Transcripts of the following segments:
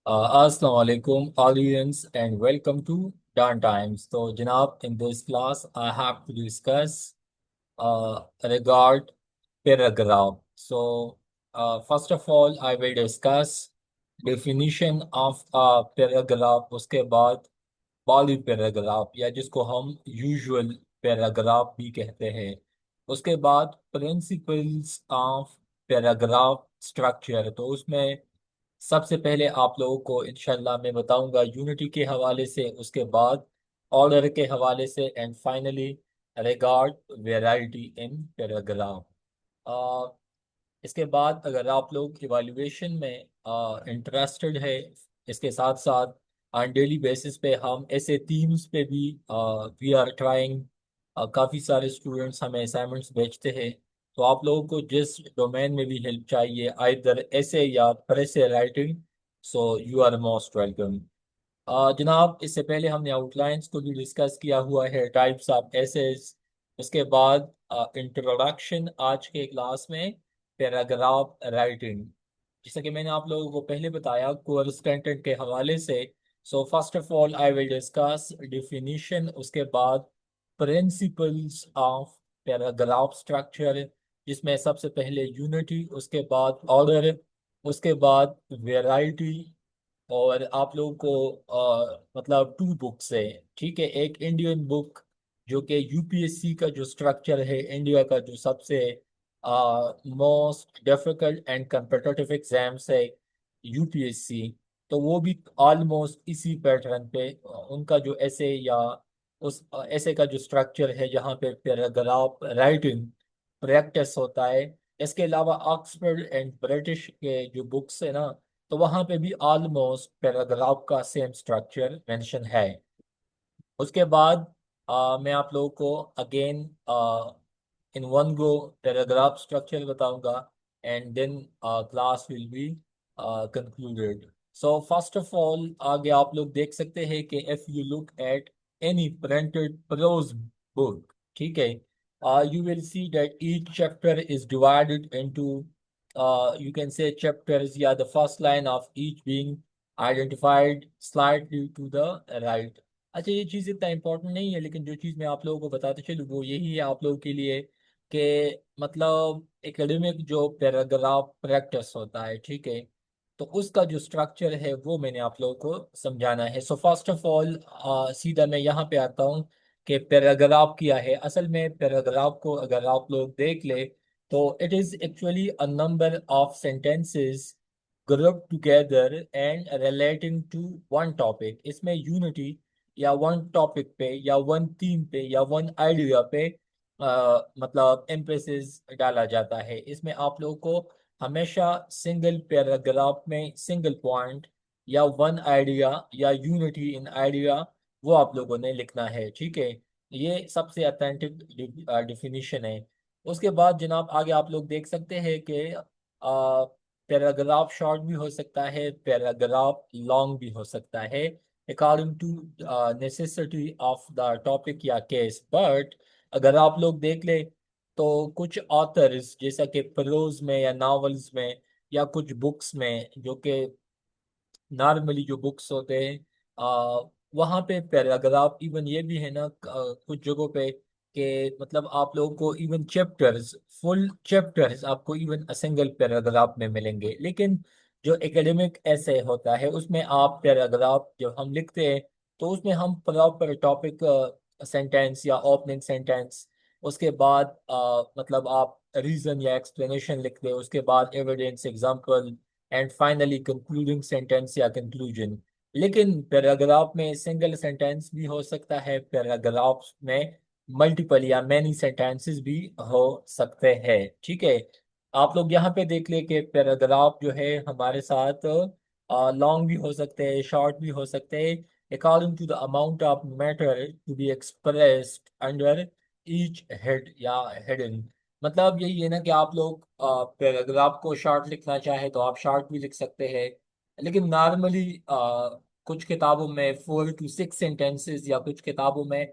Assalamu alaikum audience and welcome to Dawn Times. So Janab, in this class I have to discuss regard paragraph. So first of all I will discuss definition of a paragraph. उसके बाद poly paragraph या जिसको हम usual paragraph भी कहते हैं। उसके बाद प्रिंसिपल्स ऑफ पैराग्राफ स्ट्रक्चर, तो उसमें सबसे पहले आप लोगों को इंशाल्लाह मैं बताऊंगा यूनिटी के हवाले से, उसके बाद ऑर्डर के हवाले से and finally regard variety in paragraph. इसके बाद अगर आप लोग इवैल्यूएशन में इंटरेस्टेड है, इसके साथ साथ ऑन डेली बेसिस पे हम ऐसे थीम्स पे भी वी आर ट्राइंग, काफ़ी सारे स्टूडेंट्स हमें असाइनमेंट्स भेजते हैं। तो आप लोगों को जिस डोमेन में भी हेल्प चाहिए, आइदर ऐसे या press writing, so you are most welcome. जनाब, इससे पहले हमने आउटलाइंस को भी डिस्कस किया हुआ है, टाइप्स ऑफ एसेस। उसके बाद इंट्रोडक्शन आज के क्लास में पैराग्राफ राइटिंग, जैसा कि मैंने आप लोगों को पहले बताया कोर्स कंटेंट के हवाले से। सो first of all I will discuss definition, उसके बाद प्रिंसिपल्स ऑफ पैराग्राफ स्ट्रक्चर, जिसमें सबसे पहले यूनिटी, उसके बाद ऑर्डर, उसके बाद वैरायटी। और आप लोगों को मतलब टू बुक्स है, ठीक है। एक इंडियन बुक जो कि यूपीएससी का जो स्ट्रक्चर है, इंडिया का जो सबसे most difficult and competitive exams है यूपीएससी, तो वो भी ऑलमोस्ट इसी पैटर्न पे उनका जो ऐसे या उस ऐसे का जो स्ट्रक्चर है जहाँ पे पैराग्राफ राइटिंग प्रैक्टिस होता है। इसके अलावा ऑक्सफोर्ड एंड ब्रिटिश के जो बुक्स है ना, तो वहां पे भी ऑलमोस्ट पैराग्राफ का सेम स्ट्रक्चर मेंशन है। उसके बाद मैं आप लोगों को again in one go paragraph structure बताऊंगा and then class will be concluded. So first of all आगे आप लोग देख सकते हैं कि if you look at any printed prose book, ठीक है, you will see that each chapter is divided into, you can say, chapters, yeah, the first line of each being identified slightly to the right। अच्छा, ये चीज़ इतना important नहीं है, लेकिन जो चीज़ मैं आप लोगों को बताते चलूँ वो यही है आप लोगों के लिए कि मतलब एकेडमिक जो पैराग्राफ प्रैक्टिस होता है, ठीक है, तो उसका जो स्ट्रक्चर है वो मैंने आप लोगों को समझाना है। सो फर्स्ट ऑफ ऑल सीधा मैं यहाँ पे आता हूँ कि पैराग्राफ क्या है। असल में पैराग्राफ को अगर आप लोग देख ले तो it is actually a number of sentences group together and relating to one topic. इसमें यूनिटी या वन टॉपिक पे या वन थीम पे या वन आइडिया पे मतलब एम्फेसिस डाला जाता है। इसमें आप लोगों को हमेशा सिंगल पैराग्राफ में सिंगल पॉइंट या वन आइडिया या यूनिटी इन आइडिया वो आप लोगों ने लिखना है, ठीक है। ये सबसे अथेंटिक डिफिनीशन है। उसके बाद जनाब आगे आप लोग देख सकते हैं कि पैराग्राफ शॉर्ट भी हो सकता है, पैराग्राफ लॉन्ग भी हो सकता है, according to necessity of the topic या केस। बट अगर आप लोग देख ले तो कुछ ऑथर्स जैसा कि प्रोज में या नॉवेल्स में या कुछ बुक्स में जो कि नॉर्मली जो बुक्स होते हैं, वहाँ पे पैराग्राफ इवन ये भी है ना, कुछ जगहों पे कि मतलब आप लोगों को इवन चैप्टर्स, फुल चैप्टर्स आपको इवन सिंगल पैराग्राफ में मिलेंगे। लेकिन जो एकेडमिक ऐसे होता है उसमें आप पैराग्राफ जब हम लिखते हैं तो उसमें हम प्रॉपर टॉपिक सेंटेंस या ओपनिंग सेंटेंस, उसके बाद मतलब आप रीजन या एक्सप्लेनेशन लिख दे, उसके बाद evidence, example and finally concluding sentence या कंक्लूजन। लेकिन पैराग्राफ में सिंगल सेंटेंस भी हो सकता है, पैराग्राफ में मल्टीपल या मैनी सेंटेंसेस भी हो सकते हैं, ठीक है। आप लोग यहाँ पे देख ले कि पैराग्राफ जो है हमारे साथ लॉन्ग भी हो सकते हैं, शॉर्ट भी हो सकते हैं, according to the amount of matter to be expressed under each head या हेडिंग। मतलब यही है ना कि आप लोग पैराग्राफ को शॉर्ट लिखना चाहे तो आप शॉर्ट भी लिख सकते हैं, लेकिन नॉर्मली कुछ किताबों में 4 to 6 सेंटेंसेस या कुछ किताबों में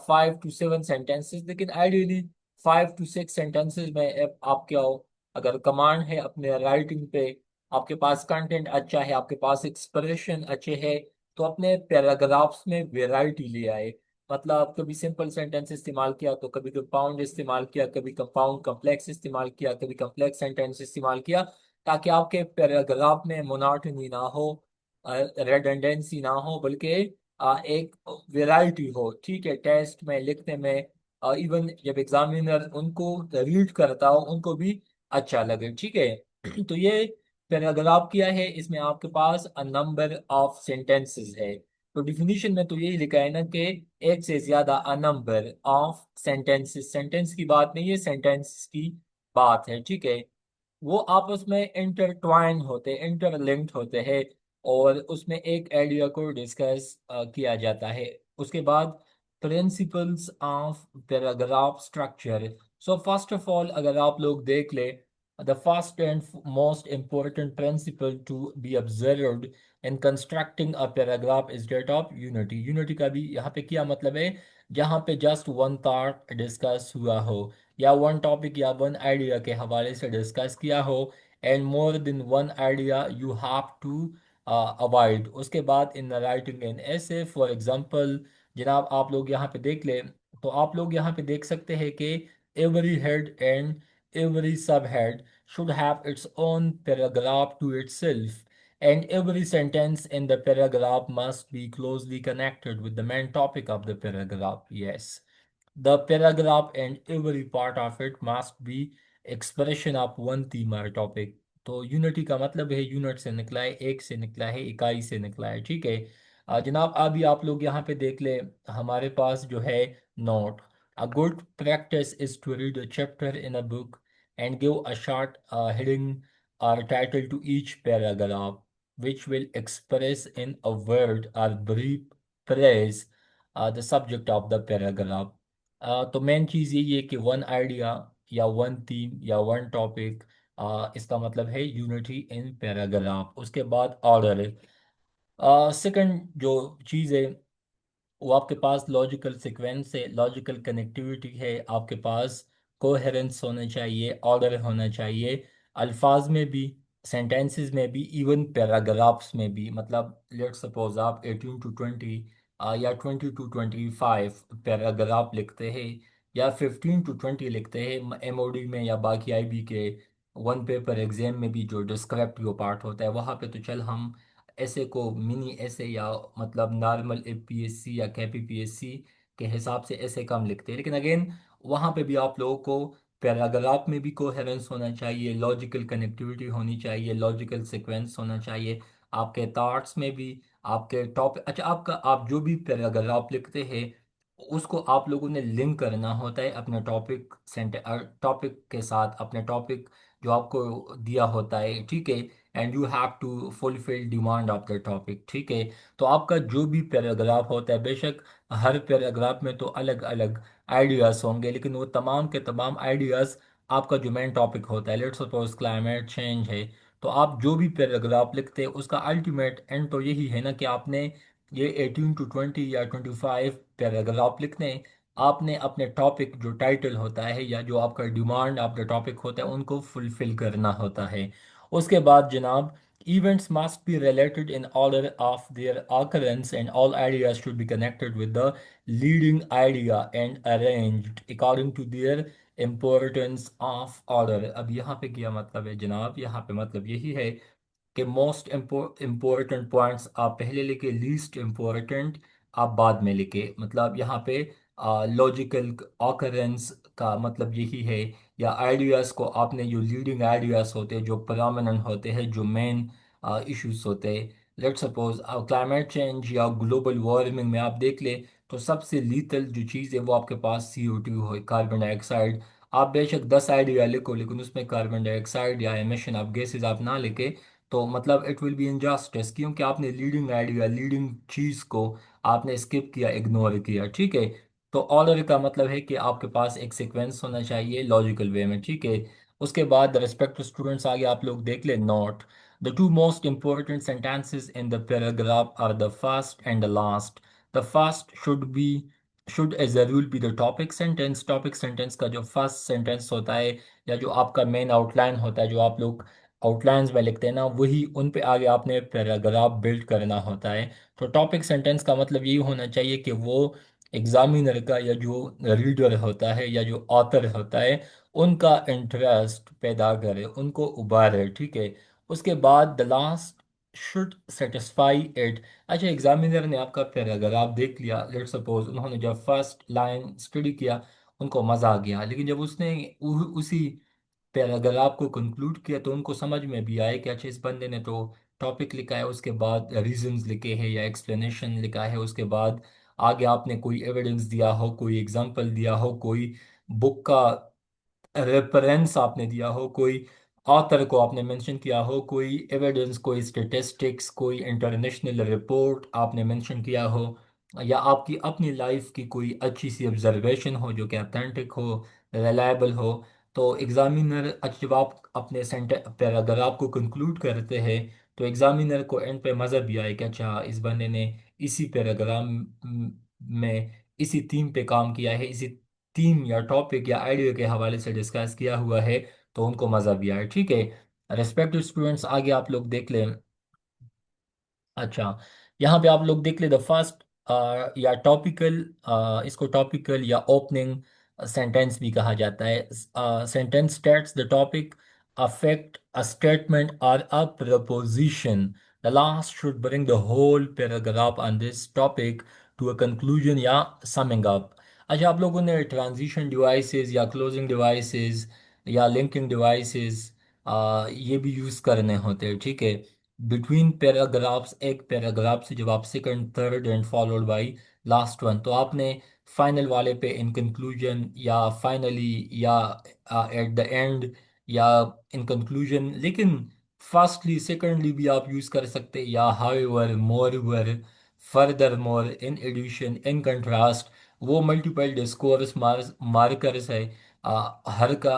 5 to 7 सेंटेंसेस, लेकिन आइडियली 5 to 6 सेंटेंसेस में आप क्या हो, अगर कमांड है अपने राइटिंग पे आपके पास कंटेंट अच्छा है, आपके पास एक्सप्रेशन अच्छे है, तो अपने पैराग्राफ्स में वेराइटी ले आए। मतलब कभी सिंपल सेंटेंस इस्तेमाल किया तो कभी कंपाउंड इस्तेमाल किया, कभी कंपाउंड कम्प्लेक्स इस्तेमाल किया, कभी कम्प्लेक्स सेंटेंस इस्तेमाल किया, ताकि आपके पैराग्राफ में मोनोटनी ना हो, रेडंडेंसी ना हो, बल्कि एक वैरायटी हो। ठीक है, टेस्ट में लिखने में, इवन जब एग्जामिनर उनको रीड करता हो उनको भी अच्छा लगे। ठीक है। तो ये पैराग्राफ किया है, इसमें आपके पास अ नंबर ऑफ सेंटेंसेस है। तो डिफिनीशन में तो यही लिखा है ना कि एक से ज्यादा अ नंबर ऑफ सेंटेंसेस, सेंटेंस की बात नहीं है, सेंटेंस की बात है। ठीक है। वो आपस में इंटरट्वाइन होते, इंटरलिंक्ड होते हैं, और उसमें एक आइडिया को डिस्कस किया जाता है। उसके बाद principles of paragraph structure. So first of all अगर आप लोग देख ले, the first and most important principle to be observed in constructing a paragraph is that of unity। Unity का भी यहाँ पे क्या मतलब है? जहाँ पे जस्ट वन थॉट डिस्कस हुआ हो, या वन टॉपिक या वन आइडिया के हवाले से डिस्कस किया हो, and more than one idea you have to avoid. उसके बाद in writing an essay, for example, जनाब आप लोग यहाँ पे देख ले, तो आप लोग यहाँ पे देख सकते हैं कि every head and every subhead should have its own paragraph to itself, and every sentence in the paragraph must be closely connected with the main topic of the paragraph. Yes, the paragraph and every part of it must be expression of one theme or topic। तो unity का मतलब है, unit से निकला है, एक से निकला है, इकाई से निकला है। ठीक है। जनाब अभी आप लोग यहाँ पे देख ले, हमारे पास जो है note. A good practice is to read a chapter in a book and give a short heading or title to each paragraph, which will express in a word or brief phrase the subject of the paragraph। तो main चीज़ यही है कि one idea या one theme या one topic, इसका मतलब है unity in paragraph. उसके बाद ऑर्डर है। सेकंड जो चीज़ है, वो आपके पास लॉजिकल सीक्वेंस है, लॉजिकल कनेक्टिविटी है, आपके पास कोहेरेंस होना चाहिए, ऑर्डर होना चाहिए, अल्फाज में भी, सेंटेंसेस में भी, इवन पैराग्राफ्स में भी। मतलब लेट सपोज आप 18 to 20 या 20 to 25 पैराग्राफ लिखते हैं, या 15 to 20 लिखते हैं एमओडी में या बाकी आईबी के वन पेपर एग्जाम में भी, जो डिस्क्रिप्टिव पार्ट होता है वहाँ पे तो चल हम ऐसे को मिनी ऐसे या मतलब नॉर्मल एपीएससी या केपीपीएससी के हिसाब से ऐसे कम लिखते हैं, लेकिन अगेन वहाँ पे भी आप लोगों को पैराग्राफ में भी कोहेरेंस होना चाहिए, लॉजिकल कनेक्टिविटी होनी चाहिए, लॉजिकल सीक्वेंस होना चाहिए, आपके थॉट्स में भी, आपके टॉपिक, अच्छा आपका आप जो भी पैराग्राफ लिखते हैं उसको आप लोगों ने लिंक करना होता है अपने टॉपिक सेंटर, टॉपिक के साथ, अपने टॉपिक जो आपको दिया होता है। ठीक है। And you have to fulfil demand of the topic. ठीक है। तो आपका जो भी पैराग्राफ होता है, बेशक हर पैराग्राफ में तो अलग अलग आइडियाज होंगे, लेकिन वो तमाम के तमाम आइडियाज आपका जो मेन टॉपिक होता है, लेट्स सपोज क्लाइमेट चेंज है, तो आप जो भी पैराग्राफ लिखते हैं उसका अल्टीमेट एंड तो यही है ना कि आपने ये 18 to 20 या 25 पैराग्राफ लिखने हैं। आपने अपने टॉपिक जो टाइटल होता है या जो आपका डिमांड ऑफ द टॉपिक होता है उनको फुलफिल करना होता है। उसके बाद जनाब, events must be related in order of their occurrence and all ideas should be connected with the leading idea and arranged according to their importance of order। अब यहाँ पे क्या मतलब है जनाब? यहाँ पे मतलब यही है कि मोस्ट इम्पोर्टेंट पॉइंट्स आप पहले लिखे, लीस्ट इम्पोर्टेंट आप बाद में लिखे। मतलब यहाँ पे लॉजिकल ऑकरेंस का मतलब यही है, या आइडियाज़ को आपने, जो लीडिंग आइडियाज़ होते हैं, जो प्रोमिनेंट होते हैं, जो मेन इश्यूज होते हैं, लेट सपोज क्लाइमेट चेंज या ग्लोबल वार्मिंग में आप देख ले, तो सबसे लीथल जो चीज़ है वो आपके पास CO2 हो, कार्बन डाइऑक्साइड। आप बेशक 10 आइडिया लिखो, लेकिन उसमें कार्बन डाइऑक्साइड या एमिशन ऑफ गैसेज आप ना लिखे, तो मतलब इट विल बी इनजस्टिस, क्योंकि आपने लीडिंग आइडिया, लीडिंग चीज को आपने स्किप किया, इग्नोर किया। ठीक है। तो ऑर्डर का मतलब है कि आपके पास एक सीक्वेंस होना चाहिए लॉजिकल वे में। ठीक है। उसके बाद रिस्पेक्ट स्टूडेंट्स, आगे आप लोग देख ले note. The two most important sentences in the paragraph are the first and the last. The first should as a rule be the topic sentence. Topic sentence का जो फर्स्ट सेंटेंस होता है, या जो आपका मेन आउटलाइन होता है, जो आप लोग आउटलाइंस में लिखते हैं ना, वही उन पे आगे आपने पैराग्राफ बिल्ड करना होता है। तो टॉपिक सेंटेंस का मतलब यही होना चाहिए कि वो एग्जामिनर का या जो रीडर होता है या जो ऑथर होता है उनका इंटरेस्ट पैदा करे, उनको उबारे, ठीक है। उसके बाद the last should satisfy it. अच्छा, एग्जामिनर ने आपका पैराग्राफ देख लिया, लेट्स सपोज उन्होंने जब फर्स्ट लाइन स्टडी किया उनको मज़ा आ गया, लेकिन जब उसने उसी पैराग्राफ को कंक्लूड किया तो उनको समझ में भी आया कि अच्छा, इस बंदे ने तो टॉपिक लिखा है, उसके बाद रीजंस लिखे हैं या एक्सप्लेनेशन लिखा है, उसके बाद आगे आपने कोई एविडेंस दिया हो, कोई एग्जांपल दिया हो, कोई बुक का रेफरेंस आपने दिया हो, कोई ऑथर को आपने मेंशन किया हो, कोई एविडेंस, कोई स्टेटिस्टिक्स, कोई इंटरनेशनल रिपोर्ट आपने मेंशन किया हो, या आपकी अपनी लाइफ की कोई अच्छी सी ऑब्जर्वेशन हो जो कि अथेंटिक हो, रिलायबल हो। तो एग्जामिनर, अच्छा, जब आप अपने सेंटर पैराग्राफ को कंक्लूड करते हैं तो एग्जामिनर को एंड पे मज़ा भी आए कि अच्छा, इस बंदे ने इसी पैराग्राफ में इसी थीम पे काम किया है, इसी थीम या टॉपिक या आइडिया के हवाले से डिस्कस किया हुआ है, तो उनको मज़ा भी आए, ठीक है। रेस्पेक्टिव स्टूडेंट्स, आगे आप लोग देख लें। अच्छा, यहाँ पे आप लोग देख ले द फर्स्ट या टॉपिकल, इसको टॉपिकल या ओपनिंग सेंटेंस भी कहा जाता है। Sentence states the topic affect a statement और a proposition. The last should bring the whole paragraph on this topic to a conclusion या समिंग अप। अच्छा, आप लोगों ने ट्रांजिशन डिवाइसेस या क्लोजिंग डिवाइसेस या लिंकिंग डिवाइसेस ये भी यूज़ करने होते हैं, ठीक है। बिटवीन पैराग्राफ्स, एक पैराग्राफ से जब आप second, third and followed by last one, तो आपने फाइनल वाले पे इन कंक्लूजन या फाइनली या एट द एंड या इन कंक्लूजन, लेकिन फर्स्टली सेकंडली भी आप यूज कर सकते हैं, या however, moreover, furthermore, in addition, in contrast. वो मल्टीपल डिस्कोर्स मार्कर्स है। हर का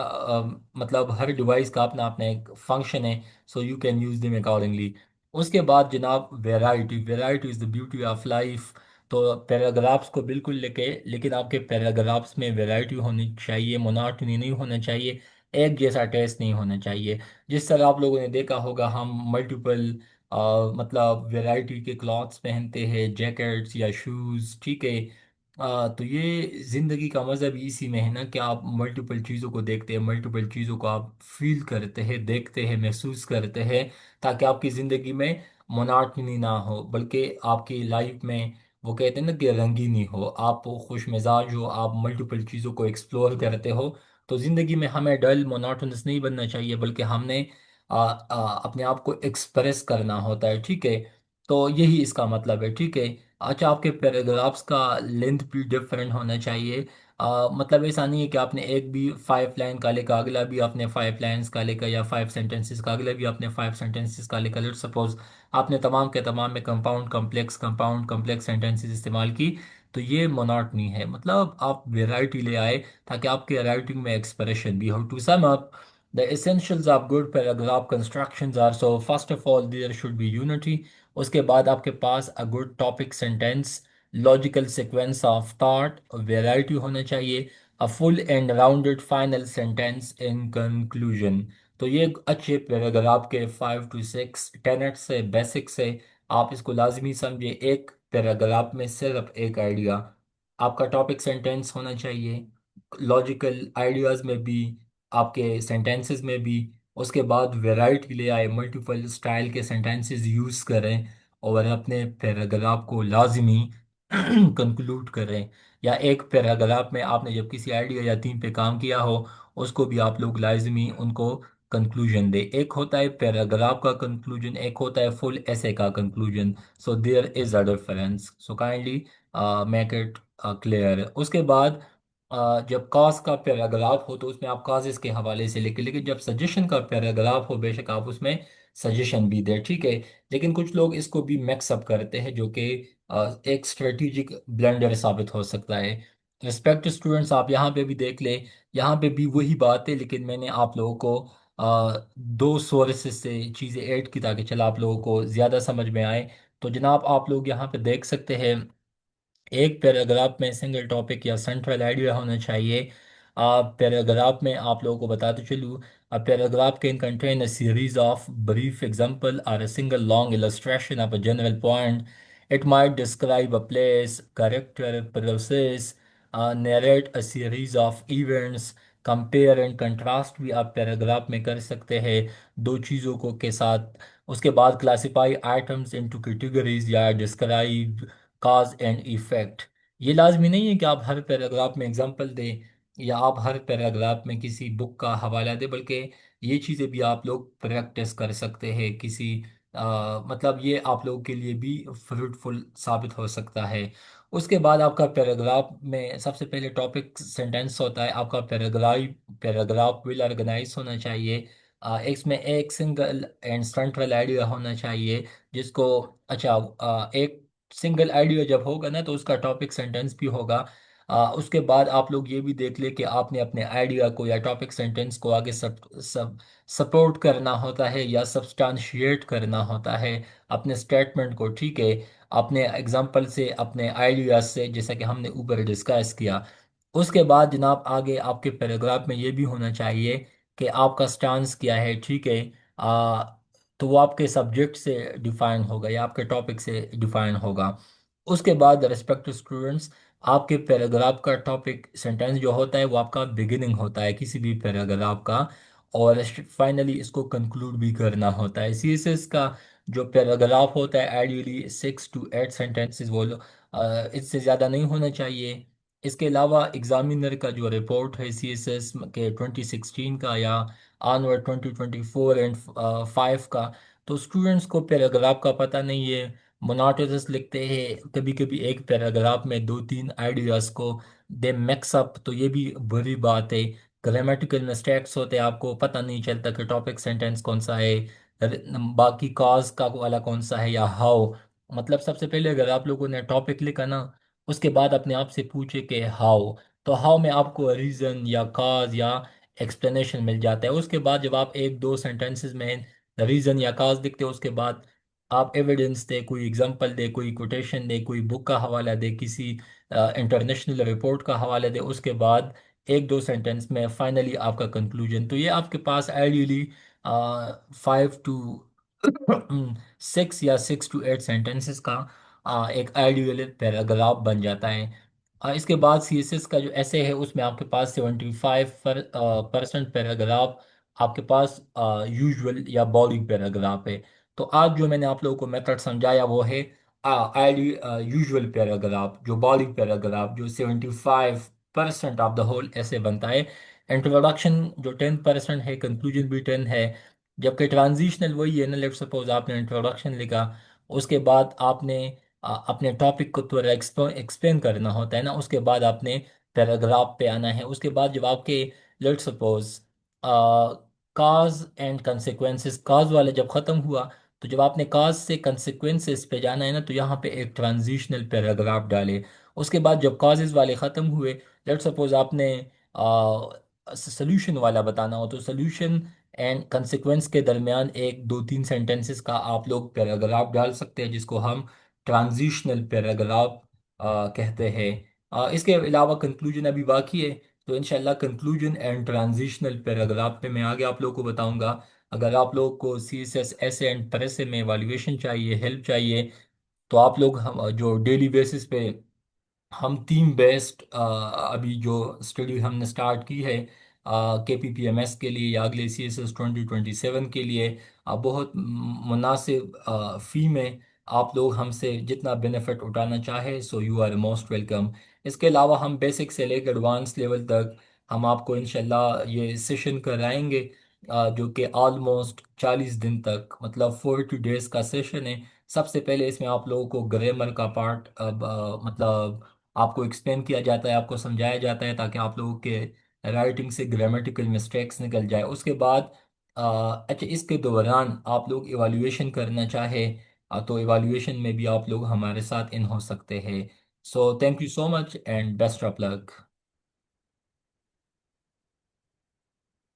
मतलब हर डिवाइस का अपना अपना एक फंक्शन है, so you can use them accordingly. उसके बाद जनाब, variety, variety is the beauty of life. तो पैराग्राफ्स को बिल्कुल लेके, लेकिन आपके पैराग्राफ्स में वेराइटी होनी चाहिए, मोनोटनी नहीं होना चाहिए, एक जैसा टेस्ट नहीं होना चाहिए। जिस तरह आप लोगों ने देखा होगा, हम मल्टीपल मतलब वैरायटी के क्लॉथ्स पहनते हैं, जैकेट्स या शूज़, ठीक है। तो ये ज़िंदगी का मज़ा भी इसी में है ना, कि आप मल्टीपल चीज़ों को देखते हैं, मल्टीपल चीज़ों को आप फील करते हैं, देखते हैं, महसूस करते हैं, ताकि आपकी ज़िंदगी में मोनाटनी ना हो, बल्कि आपकी लाइफ में वो कहते हैं ना कि रंगीनी हो, आप खुश मिजाज हो, आप मल्टीपल चीज़ों को एक्सप्लोर करते हो। तो ज़िंदगी में हमें डल मोनोटोनस नहीं बनना चाहिए, बल्कि हमने अपने आप को एक्सप्रेस करना होता है, ठीक है। तो यही इसका मतलब है, ठीक है। अच्छा, आपके पैराग्राफ्स का लेंथ भी डिफरेंट होना चाहिए। मतलब ऐसा नहीं है कि आपने एक भी 5 लाइन का लिखा, अगला भी आपने 5 लाइन्स का लिखा, या 5 सेंटेंसेस का, अगला भी आपने 5 सेंटेंसेस का लिखा। लेट सपोज आपने तमाम के तमाम में कंपाउंड कॉम्प्लेक्स सेंटेंसेस इस्तेमाल की, तो ये मोनोटनी है। मतलब आप वेराइटी ले आए ताकि आपके राइटिंग में एक्सप्रेशन भी हो। To sum up, the essentials of good paragraph constructions are, so first of all there should be unity। उसके बाद आपके पास a good topic sentence, logical sequence of thought, variety होना चाहिए, a full and rounded final sentence in conclusion। तो ये अच्छे paragraph के 5 to 6 tenets से, बेसिक्स है। आप इसको लाजमी समझे, एक पैराग्राफ में सिर्फ एक आइडिया, आपका टॉपिक सेंटेंस होना चाहिए, लॉजिकल आइडियाज में भी, आपके सेंटेंसेस में भी। उसके बाद वैरायटी ले आए, मल्टीपल स्टाइल के सेंटेंसेस यूज़ करें, और अपने पैराग्राफ को लाजमी कंक्लूड करें। या एक पैराग्राफ में आपने जब किसी आइडिया या थीम पे काम किया हो, उसको भी आप लोग लाजमी उनको कंक्लूजन दे। एक होता है पैराग्राफ का कंक्लूजन, एक होता है फुल ऐसे का conclusion. So there is a difference, so kindly make it clear. उसके बाद जब कॉज का पैराग्राफ हो तो उसमें आप काजेस के हवाले से लिखे, लेकिन जब सजेशन का पैराग्राफ हो बेशक आप उसमें सजेशन भी दें, ठीक है। लेकिन कुछ लोग इसको भी मिक्सअप करते हैं, जो कि एक स्ट्रेटेजिक ब्लेंडर साबित हो सकता है। रिस्पेक्ट स्टूडेंट्स, आप यहाँ पे भी देख लें, यहाँ पे भी वही बात है, लेकिन मैंने आप लोगों को दो सोर्सेज से चीज़ें ऐड की ताकि चला आप लोगों को ज़्यादा समझ में आए। तो जनाब, आप लोग यहाँ पे देख सकते हैं, एक पैराग्राफ में सिंगल टॉपिक या सेंट्रल आइडिया होना चाहिए। पैराग्राफ में आप लोगों को बताते चलूँ, A paragraph can contain a series of brief example or a single long illustration of a general point. It might describe a place, character, process, narrate a series of events, compare and contrast भी आप paragraph में कर सकते हैं दो चीज़ों को के साथ। उसके बाद क्लासिफाई आइटम्स इनटू कैटेगरीज या डिस्क्राइब काज एंड इफेक्ट। ये लाजमी नहीं है कि आप हर पैराग्राफ में एग्जांपल दें या आप हर पैराग्राफ में किसी बुक का हवाला दें, बल्कि ये चीज़ें भी आप लोग प्रैक्टिस कर सकते हैं किसी मतलब ये आप लोगों के लिए भी फ्रूटफुल साबित हो सकता है। उसके बाद आपका पैराग्राफ में सबसे पहले टॉपिक सेंटेंस होता है। आपका पैराग्राफ पैराग्राफ वेल ऑर्गेनाइज होना चाहिए। इसमें एक सिंगल एंड सेंट्रल आइडिया होना चाहिए जिसको अच्छा एक सिंगल आइडिया जब होगा ना तो उसका टॉपिक सेंटेंस भी होगा। उसके बाद आप लोग ये भी देख ले कि आपने अपने आइडिया को या टॉपिक सेंटेंस को आगे सब सपोर्ट करना होता है या सब्सटेंशिएट करना होता है अपने स्टेटमेंट को, ठीक है, अपने एग्जाम्पल से अपने आइडियाज से, जैसा कि हमने ऊपर डिस्कस किया। उसके बाद जनाब आगे आपके पैराग्राफ में ये भी होना चाहिए कि आपका स्टांस क्या है, ठीक है। आ, तो वो आपके सब्जेक्ट से डिफाइन होगा या आपके टॉपिक से डिफाइन होगा। उसके बाद रिस्पेक्टिव स्टूडेंट्स, आपके पैराग्राफ का टॉपिक सेंटेंस जो होता है वो आपका बिगिनिंग होता है किसी भी पैराग्राफ का, और फाइनली इसको कंक्लूड भी करना होता है। सीएसएस का जो पैराग्राफ होता है आइडियली 6 to 8 सेंटेंसेस, वो इससे ज़्यादा नहीं होना चाहिए। इसके अलावा एग्जामिनर का जो रिपोर्ट है सीएसएस के 2016 का या ऑनवर्ड 2024 एंड 5 का, तो स्टूडेंट्स को पैराग्राफ का पता नहीं है, मोनोटोनस लिखते हैं, कभी कभी एक पैराग्राफ में दो तीन आइडियाज को दे मिक्स अप, तो ये भी बुरी बात है। ग्रामेटिकल मिस्टेक्स होते हैं, आपको पता नहीं चलता कि टॉपिक सेंटेंस कौन सा है, बाकी कॉज का वाला कौन सा है या हाउ। मतलब सबसे पहले अगर आप लोगों ने टॉपिक लिखा ना, उसके बाद अपने आप से पूछे कि हाउ, तो हाउ में आपको रीज़न या काज या एक्सप्लेनेशन मिल जाता है। उसके बाद जब आप एक दो सेंटेंसेस में रीज़न या काज लिखते हो, उसके बाद आप एविडेंस दे, कोई एग्जांपल दे, कोई कोटेशन दे, कोई बुक का हवाला दे, किसी इंटरनेशनल रिपोर्ट का हवाला दे, उसके बाद एक दो सेंटेंस में फाइनली आपका कंक्लूजन। तो ये आपके पास आइडियली 5 to 6 या 6 to 8 सेंटेंसेस का एक आइडियल पैराग्राफ बन जाता है। इसके बाद सीएसएस का जो ऐसे है उसमें आपके पास 75% पैराग्राफ आपके पास यूजुअल या बॉडी पैराग्राफ है। तो आज जो मैंने आप लोगों को मेथड समझाया वो है आईडी यूजुअल पैराग्राफ, जो बॉडी पैराग्राफ जो 75% ऑफ द होल ऐसे बनता है। इंट्रोडक्शन जो 10% है, कंक्लूजन भी 10 है। जबकि ट्रांजिशनल वही है ना, लेट सपोज आपने इंट्रोडक्शन लिखा, उसके बाद आपने अपने टॉपिक को थोड़ा एक्सप्लेन करना होता है ना, उसके बाद आपने पैराग्राफ पे आना है। उसके बाद जब आपके let suppose cause and consequences, cause वाले जब ख़त्म हुआ, तो जब आपने काज से कंसिक्वेंसेस पे जाना है ना, तो यहाँ पे एक ट्रांजिशनल पैराग्राफ डाले। उसके बाद जब काजेस वाले ख़त्म हुए, लेट सपोज आपने सोल्यूशन वाला बताना हो, तो सोल्यूशन एंड कंसिक्वेंस के दरमियान एक दो तीन सेंटेंसेस का आप लोग पैराग्राफ डाल सकते हैं जिसको हम ट्रांजिशनल पैराग्राफ कहते हैं। इसके अलावा कंक्लूजन अभी बाकी है, तो इंशाल्लाह कंक्लूजन एंड ट्रांजिशनल पैराग्राफ पे मैं आगे आप लोगों को बताऊंगा। अगर आप लोग को सी एस एस ऐसे एंड प्रेसे में एवेल्यूएशन चाहिए, हेल्प चाहिए, तो आप लोग हम जो डेली बेसिस पे हम टीम बेस्ड अभी जो स्टडी हमने स्टार्ट की है के पी पी एम एस के लिए या अगले सी एस एस 2027 के लिए, बहुत मुनासिब फ़ी में आप लोग हमसे जितना बेनिफिट उठाना चाहे, so you are most welcome. इसके अलावा हम बेसिक से लेकर एडवांस लेवल तक हम आपको इंशाल्लाह ये सेशन कराएंगे, जो कि ऑलमोस्ट 40 दिन तक, मतलब 40 डेज का सेशन है। सबसे पहले इसमें आप लोगों को ग्रामर का पार्ट मतलब आपको एक्सप्लेन किया जाता है, आपको समझाया जाता है ताकि आप लोगों के राइटिंग से ग्रामेटिकल मिस्टेक्स निकल जाए। उसके बाद अच्छा, इसके दौरान आप लोग इवाल्यूएशन करना चाहे तो इवाल्यूएशन में भी आप लोग हमारे साथ इन हो सकते हैं। So thank you so much and best of luck.